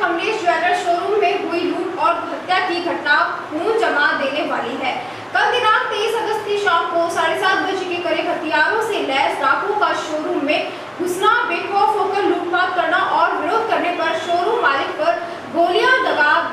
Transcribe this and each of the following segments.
Kamlesh jewellers showroom में हुई लूट और हत्या की घटना खून जमा देने वाली है। कल दिनांक 23 अगस्त की शाम को 7:30 बजे के करीब हथियारों से लैस डाकुओं का शोरूम में घुसना, बेखौफ होकर लूटपाट करना और विरोध करने पर शोरूम मालिक पर गोलियां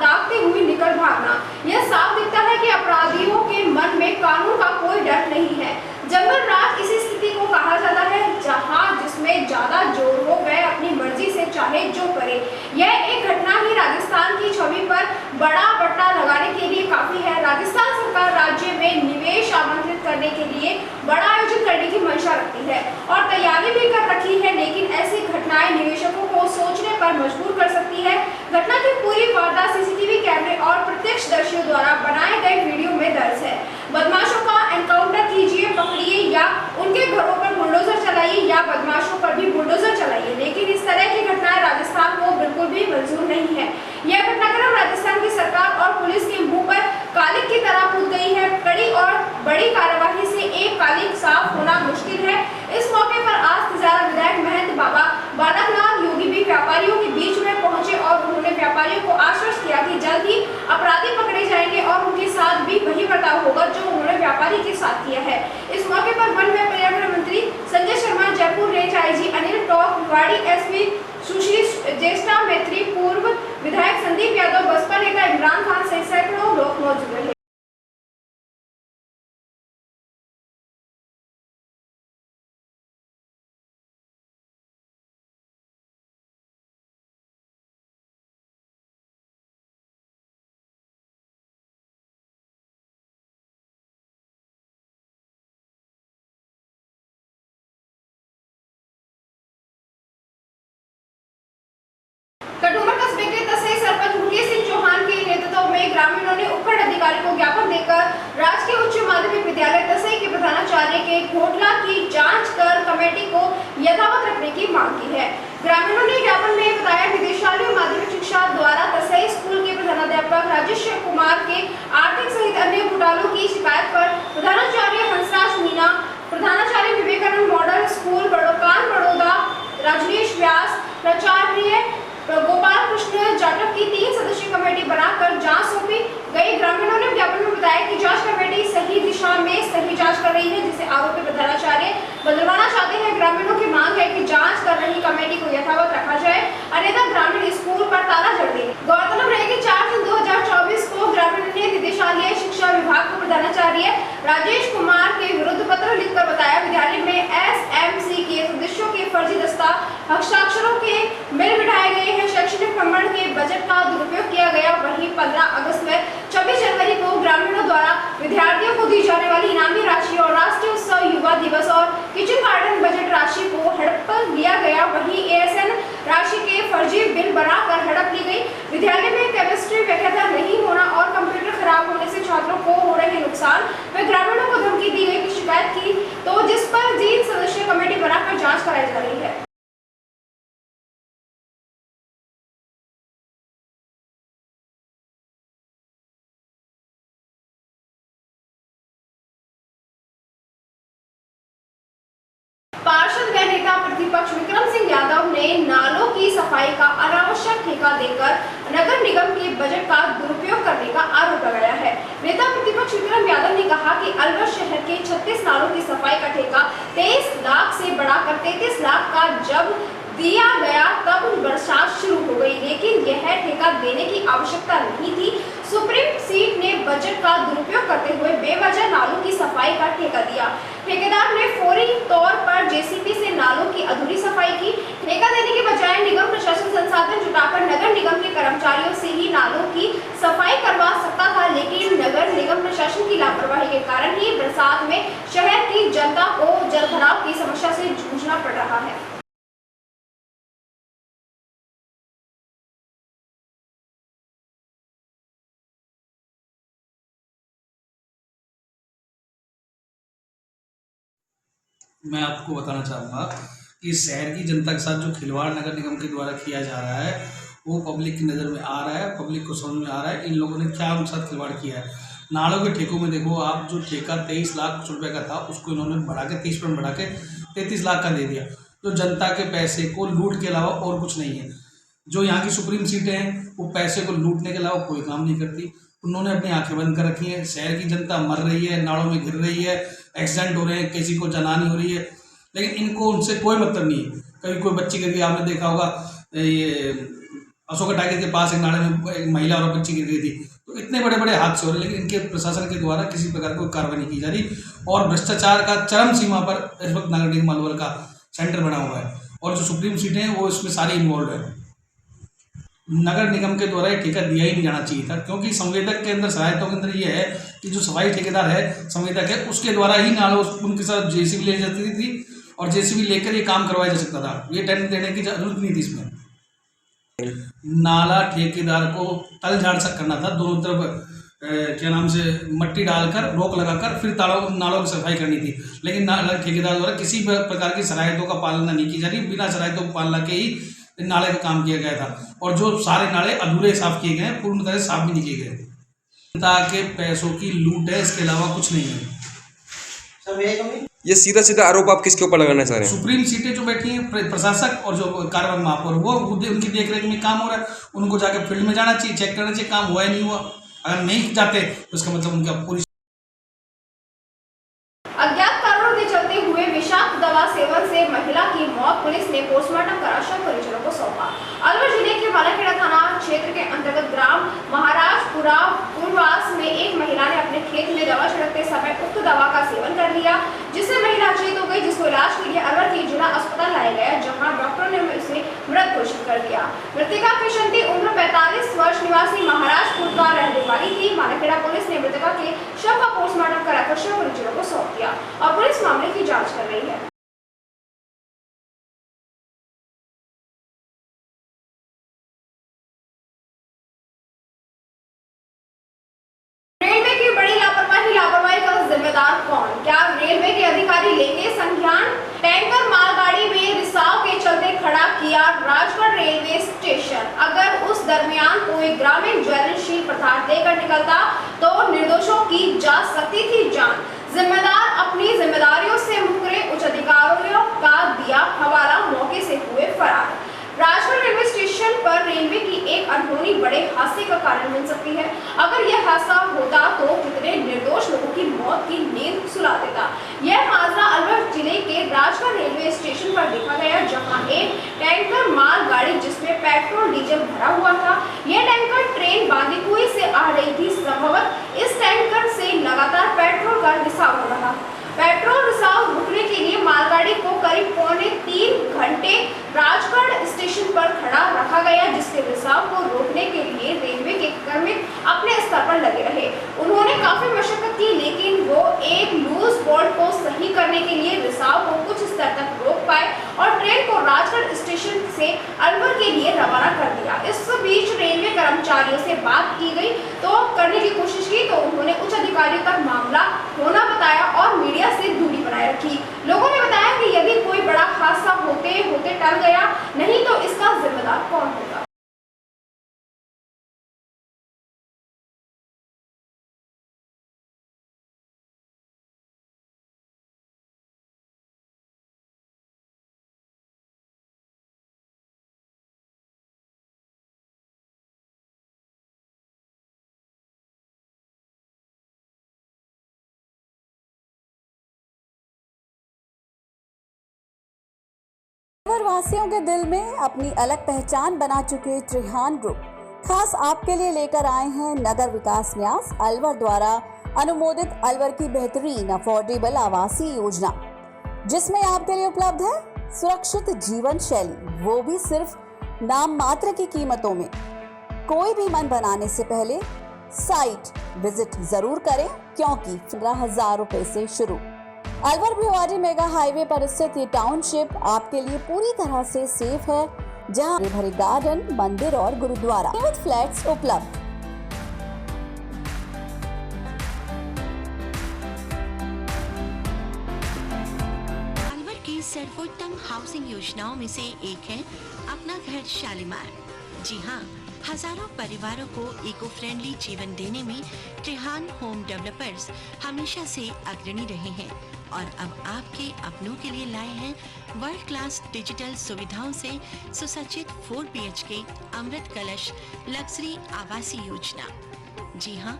दागते हुए निकल भागना। यह साफ दिखता है कि अपराधियों के मन में कानून का कोई डर नहीं है। जंगल राज इसी स्थिति को कहा जाता है जहां जिसमें ज्यादा जोर हो वह अपनी मर्जी से चाहे जो करे। यह एक घटना ही राजस्थान की छवि पर बड़ा बट्टा लगाने के लिए काफी है। राजस्थान सरकार राज्य में निवेश आमंत्रित करने के लिए बड़ा आयोजन करने की मंशा रखती है और तैयारी भी कर रखी है, लेकिन ऐसी घटनाएं निवेशकों को सोचने पर मजबूर कर सकती है। घटना की पूरी वारदात सीसीटीवी कैमरे और प्रत्यक्षदर्शियों द्वारा बनाए गए वीडियो में दर्ज है। बदमाशों का एनकाउंटर कीजिए, पकड़िए या उनके घरों पर बुलडोजर चलाइए या बदमाशों पर भी बुलडोजर चलाइए, लेकिन इस तरह की घटनाएं राजस्थान को बिल्कुल भी मंजूर नहीं है। यह घटनाक्रम राजस्थान की सरकार और पुलिस के मुंह पर कालिक की तरह कूद गई है। कड़ी और बड़ी कार्यवाही से एक कालिक साफ होना मुश्किल है। इस मौके पर आज तिजारा विधायक महंत बाबा बालकनाथ योगी भी व्यापारियों के बीच में पहुंचे और उन्होंने व्यापारियों को आश्वस्त किया कि जल्द ही अपराधी पकड़े जाएंगे और उनके साथ भी वही बर्ताव होगा जो उन्होंने व्यापारी के साथ किया है। इस मौके पर वन व पर्यावरण मंत्री संजय शर्मा, जयपुर रेंज आईजी अनिल टॉप, रेवाड़ी एसपी सुश्री ज्येष्ठा मैत्री, पूर्व विधायक संदीप यादव, बसपा नेता इमरान खान सहित सैकड़ों लोग मौजूद रहे। कटुमर कस्बे के तहसील सरपंच मुकेश सिंह चौहान के नेतृत्व में ग्रामीणों ने उपखंड अधिकारी को ज्ञापन देकर राजकीय उच्च माध्यमिक विद्यालय तहसील के प्रधानाचार्य के घोटाला की जांच कर कमेटी को यथावत रखने की मांग की है। ग्रामीणों ने ज्ञापन में बताया निदेशालय माध्यमिक शिक्षा द्वारा तहसील स्कूल के प्रधानाध्यापक राजेश कुमार के आर्थिक सहित अन्य घोटालों की शिकायत पर प्रधानाचार्य हंसराज मीना, प्रधानाचार्य विवेकानंद मॉडल स्कूल बड़ौदा राजनेश व्यास, प्राचार्य गोपाल कृष्ण जाटव की 3 सदस्यीय कमेटी बनाकर जांच सौंपी गई। ग्रामीणों ने ज्ञापन में बताया कि जांच कमेटी सही दिशा में सही जांच कर रही है, जिसे आरोपी प्रधानाचार्य बदलवाना चाहते हैं। ग्रामीणों की मांग है कि जांच कर रही कमेटी को यथावत रखा जाए, अन्यथा ग्रामीण स्कूल पर ताला जड़ देंगे। गौरतलब रहे कि 4 जून 2024 को ग्रामीणों ने निदेशालय शिक्षा विभाग को प्रधानाचार्य राजेश कुमार के विरुद्ध पत्र लिखकर बताया विद्यालय में एसएमसी के सदस्यों के फर्जी दस्ता हस्ताक्षरों के मिल बिठाए गए हैं, शैक्षणिक भ्रमण के बजट का दुरुपयोग किया गया। वहीं 15 अगस्त व 26 जनवरी को ग्रामीणों द्वारा विद्यार्थियों को दी जाने वाली इनामी राशि और राष्ट्रीय उत्सव, युवा दिवस और किचन गार्डन बजट राशि को हड़प लिया गया। वहीं एएसएन राशि के फर्जी बिल बनाकर हड़प ली गई। विद्यालय में केमिस्ट्री व्याख्याता नहीं होना और कंप्यूटर खराब होने से छात्रों को हो रहे नुकसान व ग्रामीणों को धमकी दी गई की शिकायत की, तो जिस पर 3 सदस्यीय कमेटी बनाकर जाँच कराई जा रही है। पार्षद व नेता प्रतिपक्ष विक्रम सिंह यादव ने नालों की सफाई का अनावश्यक ठेका देकर नगर निगम के बजट का दुरुपयोग करने का आरोप लगाया है। नेता प्रतिपक्ष विक्रम यादव ने कहा कि अलवर शहर के 36 नालों की सफाई का ठेका 23 लाख से बढ़ाकर 33 लाख का जब दिया गया तब बरसात शुरू हो गई, लेकिन यह ठेका देने की आवश्यकता नहीं थी। सुप्रीम सीट ने बजट का दुरुपयोग करते हुए बेवजह नालों की सफाई का ठेका दिया। ठेकेदार ने फौरी तौर पर जेसीबी से नालों की अधूरी सफाई की। ठेका देने के बजाय निगम प्रशासन संसाधन जुटाकर नगर निगम के कर्मचारियों से ही नालों की सफाई करवा सकता था, लेकिन नगर निगम प्रशासन की लापरवाही के कारण ही बरसात में शहर की जनता को जलभराव की समस्या से जूझना पड़ रहा है। मैं आपको बताना चाहूँगा कि शहर की जनता के साथ जो खिलवाड़ नगर निगम के द्वारा किया जा रहा है वो पब्लिक की नज़र में आ रहा है, पब्लिक को समझ में आ रहा है इन लोगों ने क्या उनके साथ खिलवाड़ किया है। नालों के ठेकों में देखो आप, जो ठेका 23 लाख रुपए का था उसको इन्होंने बढ़ा के 30% बढ़ा के 33 लाख का दे दिया, जो जनता के पैसे को लूट के अलावा और कुछ नहीं है। जो यहाँ की सुप्रीम सीटें हैं वो पैसे को लूटने के अलावा कोई काम नहीं करती। उन्होंने अपनी आंखें बंद कर रखी हैं। शहर की जनता मर रही है, नालों में गिर रही है, एक्सीडेंट हो रहे हैं, किसी को जनानी हो रही है, लेकिन इनको उनसे कोई मतलब नहीं है। कभी कोई बच्ची गिर गई, आपने देखा होगा ये अशोका टाइगर के पास एक नाले में एक महिला और बच्ची गिर गई थी। तो इतने बड़े बड़े हादसे हो रहे हैं, लेकिन इनके प्रशासन के द्वारा किसी प्रकार की कोई कार्रवाई नहीं की जा रही और भ्रष्टाचार का चरम सीमा पर इस वक्त नगर निगम अलवर का सेंटर बना हुआ है और जो सुप्रीम सीटें हैं वो इसमें सारी इन्वॉल्व है। नगर निगम के द्वारा ये ठेका दिया ही नहीं जाना चाहिए था, क्योंकि संवेदक के अंदर सहायताओं के अंदर ये है कि जो सफाई ठेकेदार है, संवेदक है, उसके द्वारा ही नालों उनके साथ जेसीबी ले जाती थी और जेसीबी लेकर ये काम करवाया जा सकता था। ये टेंडर देने की जरूरत नहीं थी इसमें। नाला ठेकेदार को तल झाड़ सा करना था, दोनों तरफ क्या नाम से मट्टी डालकर रोक लगाकर फिर नालों की सफाई करनी थी, लेकिन नाला ठेकेदार द्वारा किसी प्रकार की शरायतों का पालना नहीं की जा रही। बिना शरायतों की पालना के ही नाले का काम किया गया था और जो सारे नाले अधूरे साफ किए गए, पूर्ण तरह साफ भी नहीं किए गए। जनता के पैसों की लूट है, इसके अलावा कुछ नहीं है। ये सीधा सीधा आरोप आप किसके ऊपर लगाना चाह रहे हैं? सुप्रीम सीटें जो बैठी हैं, प्रशासक और जो कार्यवाहक महापौर, वो उनकी देखरेख में काम हो रहा है। उनको जाकर फील्ड में जाना चाहिए, चेक करना चाहिए काम हुआ है नहीं हुआ। अगर नहीं जाते तो इसका मतलब उनका पूरी अज्ञात कारणों के चलते हुए विषाक्त दवा सेवन से महिला की मौत, पुलिस ने पोस्टमार्टम करा शव परिजनों को सौंपा। अलवर जिले के मालाखेड़ा थाना क्षेत्र के अंतर्गत ग्राम महाराजपुरा पूर्वास में एक महिला ने अपने खेत में दवा छिड़कते समय उक्त दवा का सेवन कर लिया, जिससे महिला अचेत हो गई, जिसको इलाज के लिए अलवर के जिला अस्पताल लाया गया, जहां डॉक्टरों ने उसे मृत घोषित कर दिया। मृतका किशंती उम्र 45 वर्ष निवासी महाराजपुर का रहने वाली थी। मालाखेड़ा पुलिस ने मृतका के शव का पोस्टमार्टम कराकर शव परिजनों को सौंप दिया और पुलिस मामले की जांच कर रही है। रेलवे की बड़ी लापरवाही का जिम्मेदार कौन? क्या रेलवे के अधिकारी लेंगे संज्ञान? टैंकर मालगाड़ी में रिसाव के चलते खड़ा किया राजगढ़ रेलवे स्टेशन। अगर उस दरमियान कोई ग्रामीण ज्वलनशील पदार्थ लेकर निकलता तो निर्दोषों की जा सकती थी जान। जिम्मेदार अपनी जिम्मेदारियों से मुकरे, उच्च अधिकारियों का दिया हवाला, मौके से हुए फरार। राजगढ़ रेलवे स्टेशन पर रेलवे की एक अनहोनी बड़े हादसे का कारण बन सकती है। अगर यह हादसा होता तो कितने निर्दोष लोगों की मौत की नींद सुला देता। यह माजरा अलवर जिले के राजगढ़ रेलवे स्टेशन पर देखा गया, जहां एक टैंकर मालगाड़ी जिसमें पेट्रोल डीजल भरा हुआ था, यह टैंकर ट्रेन बांदीकुई से आ रही थी। संभवतः इस टैंकर से लगातार पेट्रोल का रिसाव हो रहा। पेट्रोल रिसाव रुकने के लिए मालगाड़ी को करीब 3.25 घंटे राजगढ़ स्टेशन पर खड़ा रखा गया, जिसके रिसाव को रोकने के लिए रेलवे के कर्मी अपने स्तर पर लगे रहे। उन्होंने काफी मशक्कत की, लेकिन वो एक लूज बोल्ट को सही करने के लिए रिसाव को कुछ स्तर तक रोक पाए और ट्रेन को राजगढ़ स्टेशन से अलवर के लिए रवाना कर दिया। इस बीच रेलवे कर्मचारियों से बात की गई तो करने की कोशिश की, तो उन्होंने उच्च अधिकारियों तक मामला होना बताया और मीडिया से दूरी बनाए रखी। लोगों ने बताया कि यदि कोई बड़ा हादसा होते होते टल गया, नहीं तो इसका जिम्मेदार कौन होगा? अलवर वासियों के दिल में अपनी अलग पहचान बना चुके त्रिहान ग्रुप खास आपके लिए लेकर आए हैं नगर विकास न्यास अलवर द्वारा अनुमोदित अलवर की बेहतरीन अफोर्डेबल आवासीय योजना, जिसमें आपके लिए उपलब्ध है सुरक्षित जीवन शैली, वो भी सिर्फ नाम मात्र की कीमतों में। कोई भी मन बनाने से पहले साइट विजिट जरूर करें, क्योंकि 15,000 रुपए से शुरू। अलवर भिवाड़ी मेगा हाईवे पर स्थित ये टाउनशिप आपके लिए पूरी तरह से सेफ है, जहां भरे गार्डन, मंदिर और गुरुद्वारा विद फ्लैट्स उपलब्ध। अलवर की सर्वोत्तम हाउसिंग योजनाओं में से एक है अपना घर शालीमार। जी हाँ, हजारों परिवारों को इको फ्रेंडली जीवन देने में त्रिहान होम डेवलपर्स हमेशा से अग्रणी रहे हैं। और अब आपके अपनों के लिए लाए हैं वर्ल्ड क्लास डिजिटल सुविधाओं से सुसज्जित 4 BHK अमृत कलश लग्जरी आवासीय योजना। जी हाँ,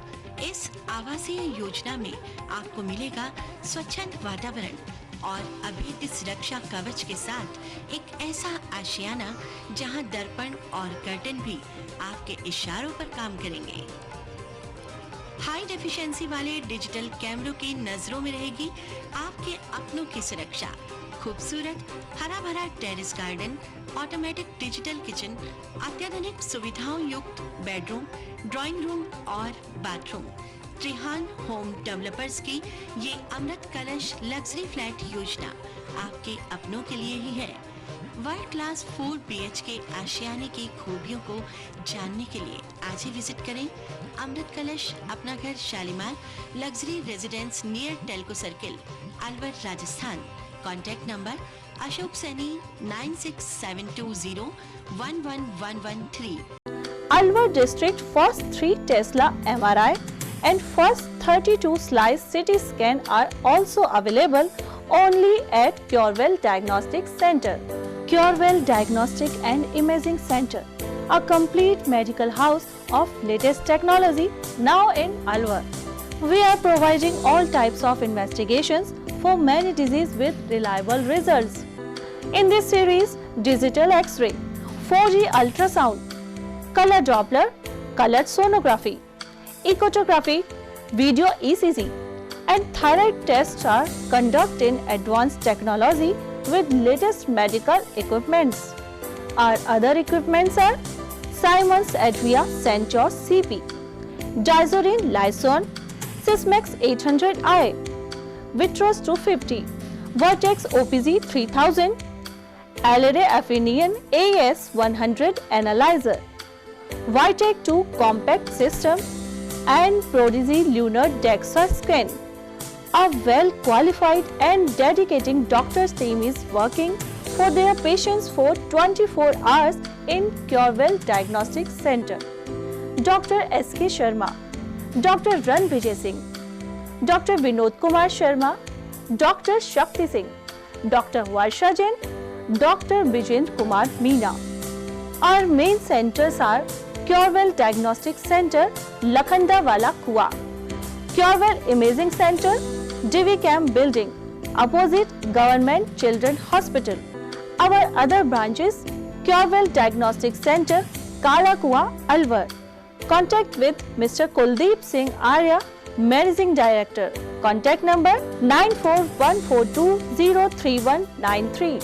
इस आवासीय योजना में आपको मिलेगा स्वच्छंद वातावरण और अभेद्य सुरक्षा कवच के साथ एक ऐसा आशियाना जहां दर्पण और कर्टन भी आपके इशारों पर काम करेंगे। हाई डेफिशिएंसी वाले डिजिटल कैमरों की नजरों में रहेगी आपके अपनों की सुरक्षा। खूबसूरत हरा भरा terrace garden, automatic digital kitchen, अत्याधुनिक सुविधाओं युक्त बेडरूम, ड्राइंग रूम और बाथरूम। त्रिहान होम डेवलपर्स की ये अमृत कलश लग्जरी फ्लैट योजना आपके अपनों के लिए ही है। वर्ल्ड क्लास 4 BHK आशियाने की खूबियों को जानने के लिए आज ही विजिट करें अमृत कलश अपना घर Shalimar luxury residence near Telco circle, Alwar, Rajasthan. Contact number Ashok Saini 9672011113। Alwar district first 3 Tesla MRI and first 32 slice CT scan are also available only at Curewell Diagnostic Center. Curewell Diagnostic and Imaging Center, a complete medical house of latest technology now in Alwar. We are providing all types of investigations for many diseases with reliable results. In this series, digital X-ray, 4G ultrasound, color Doppler, colored sonography, echocardiogram, video ECG, and thyroid tests are conducted in advanced technology with latest medical equipments. Our other equipments are Siemens Advia Centros CP, Dizorin Lyson, Sysmex 800i, Vitros 250, Vertex OPZ 3000, Alere Affinion AS 100 Analyzer, Vitec 2 Compact System, and Prodigy Lunar DEXA Scan. A well-qualified and dedicated doctors team is working for their patients for 24 hours in Curewell Diagnostic Center. Dr. S.K. Sharma, Dr. Ran Vijay Singh, Dr. Vinod Kumar Sharma, Dr. Shakti Singh, Dr. Varsha Jain, Dr. Vijendra Kumar Meena. Our main centers are Curewell Diagnostic Center, Lakhandawala Kua, Curewell Imaging Center, DV Camp Building, opposite Government Children Hospital. Our other branches, Curewell Diagnostic Center, Kala Kua, Alwar. Contact with Mr. Kuldeep Singh Arya, Managing Director. Contact number 9414203193.